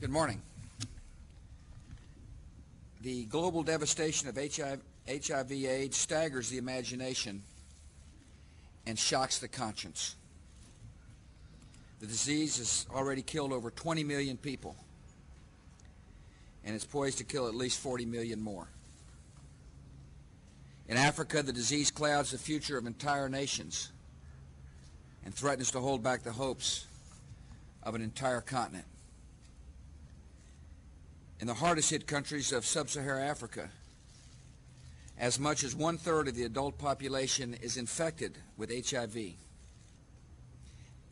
Good morning. The global devastation of HIV/AIDS staggers the imagination and shocks the conscience. The disease has already killed over 20 million people, and it's poised to kill at least 40 million more. In Africa, the disease clouds the future of entire nations and threatens to hold back the hopes of an entire continent. In the hardest hit countries of sub-Saharan Africa, as much as 1/3 of the adult population is infected with HIV,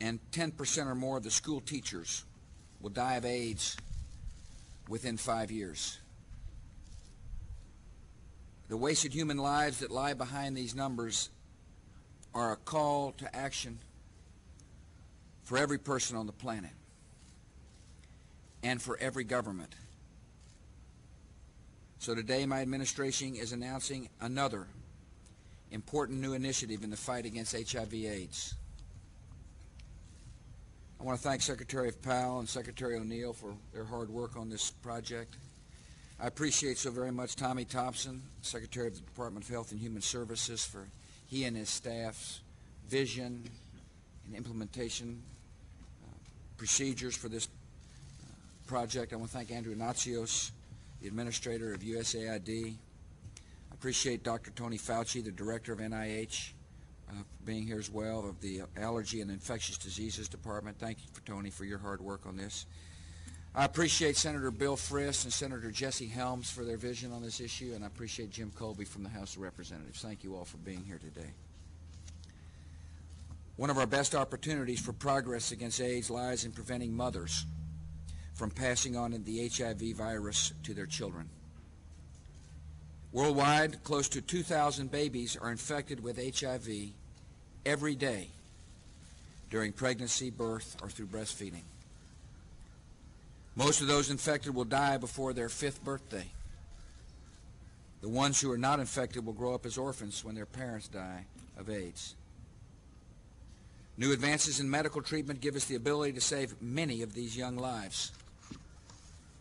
and 10% or more of the school teachers will die of AIDS within 5 years. The wasted human lives that lie behind these numbers are a call to action for every person on the planet and for every government. So today my administration is announcing another important new initiative in the fight against HIV/AIDS. I want to thank Secretary Powell and Secretary O'Neill for their hard work on this project. I appreciate so very much Tommy Thompson, Secretary of the Department of Health and Human Services, for he and his staff's vision and implementation procedures for this project. I want to thank Andrew Natsios, the administrator of USAID. I appreciate Dr. Tony Fauci, the director of NIH, being here as well, of the Allergy and Infectious Diseases Department. Thank you, Tony, for your hard work on this. I appreciate Senator Bill Frist and Senator Jesse Helms for their vision on this issue, and I appreciate Jim Colby from the House of Representatives. Thank you all for being here today. One of our best opportunities for progress against AIDS lies in preventing mothers from passing on the HIV virus to their children. Worldwide, close to 2,000 babies are infected with HIV every day during pregnancy, birth, or through breastfeeding. Most of those infected will die before their 5th birthday. The ones who are not infected will grow up as orphans when their parents die of AIDS. New advances in medical treatment give us the ability to save many of these young lives.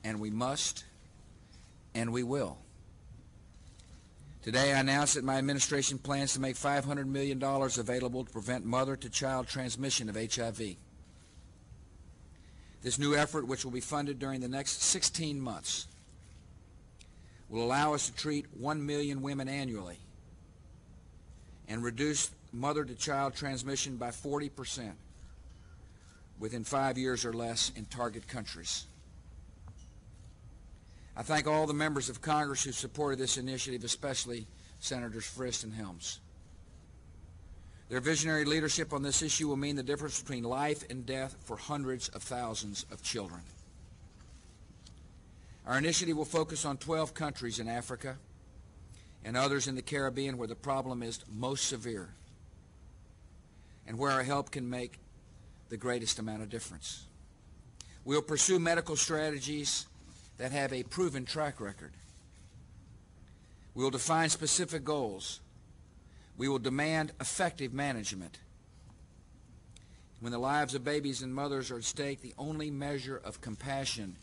And we must, and we will. Today I announced that my administration plans to make $500 million available to prevent mother-to-child transmission of HIV. This new effort, which will be funded during the next 16 months, will allow us to treat 1 million women annually and reduce mother-to-child transmission by 40% within 5 years or less in target countries. I thank all the members of Congress who supported this initiative, especially Senators Frist and Helms. Their visionary leadership on this issue will mean the difference between life and death for hundreds of thousands of children. Our initiative will focus on 12 countries in Africa and others in the Caribbean where the problem is most severe and where our help can make the greatest amount of difference. We'll pursue medical strategies that have a proven track record. We will define specific goals. We will demand effective management. When the lives of babies and mothers are at stake, the only measure of compassion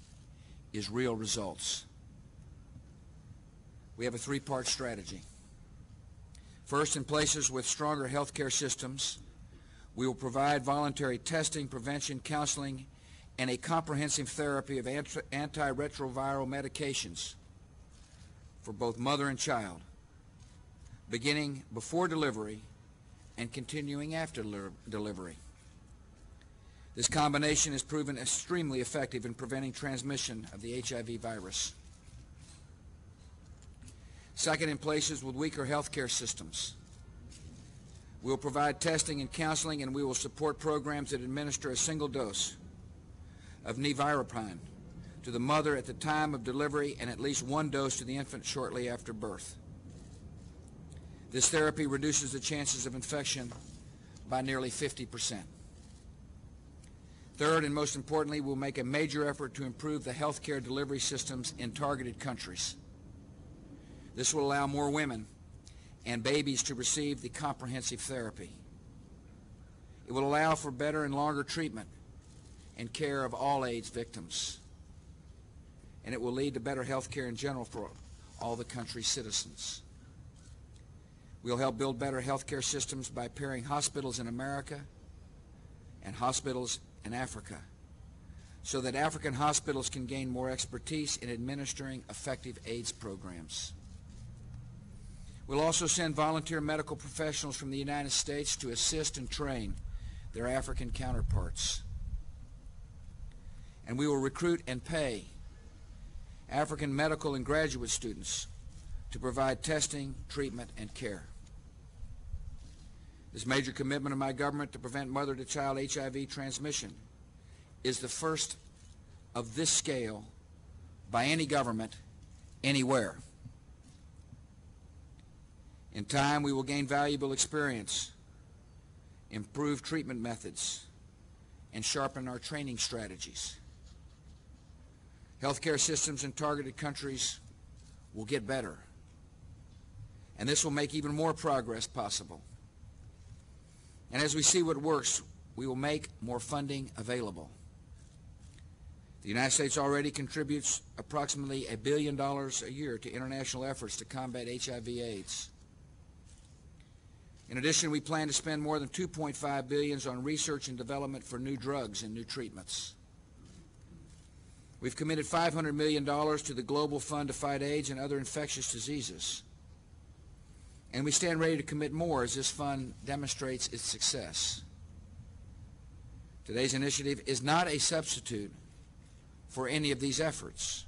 is real results. We have a 3-part strategy. First, in places with stronger healthcare systems, we will provide voluntary testing, prevention, counseling, and a comprehensive therapy of antiretroviral medications for both mother and child, beginning before delivery and continuing after delivery. This combination has proven extremely effective in preventing transmission of the HIV virus. Second, in places with weaker healthcare systems, we will provide testing and counseling, and we will support programs that administer a single dose of nevirapine to the mother at the time of delivery and at least 1 dose to the infant shortly after birth. This therapy reduces the chances of infection by nearly 50%. Third, and most importantly, we'll make a major effort to improve the healthcare delivery systems in targeted countries. This will allow more women and babies to receive the comprehensive therapy. It will allow for better and longer treatment and care of all AIDS victims. and it will lead to better health care in general for all the country's citizens. We'll help build better health care systems by pairing hospitals in America and hospitals in Africa, so that African hospitals can gain more expertise in administering effective AIDS programs. We'll also send volunteer medical professionals from the United States to assist and train their African counterparts. And we will recruit and pay African medical and graduate students to provide testing, treatment, and care. This major commitment of my government to prevent mother-to-child HIV transmission is the first of this scale by any government anywhere. In time, we will gain valuable experience, improve treatment methods, and sharpen our training strategies. Healthcare systems in targeted countries will get better, and this will make even more progress possible. And as we see what works, we will make more funding available. The United States already contributes approximately $1 billion a year to international efforts to combat HIV/AIDS. In addition, we plan to spend more than $2.5 billion on research and development for new drugs and new treatments. We've committed $500 million to the Global Fund to fight AIDS and other infectious diseases. And we stand ready to commit more as this fund demonstrates its success. Today's initiative is not a substitute for any of these efforts.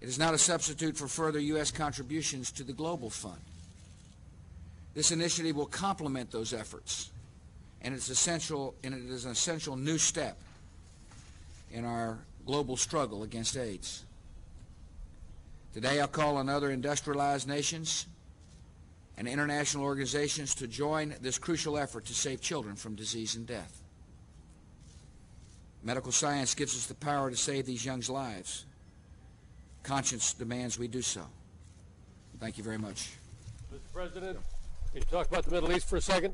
It is not a substitute for further U.S. contributions to the Global Fund. This initiative will complement those efforts, and it is an essential new step in our global struggle against AIDS. Today, I'll call on other industrialized nations and international organizations to join this crucial effort to save children from disease and death. Medical science gives us the power to save these young lives. Conscience demands we do so. Thank you very much. Mr. President, can you talk about the Middle East for a second?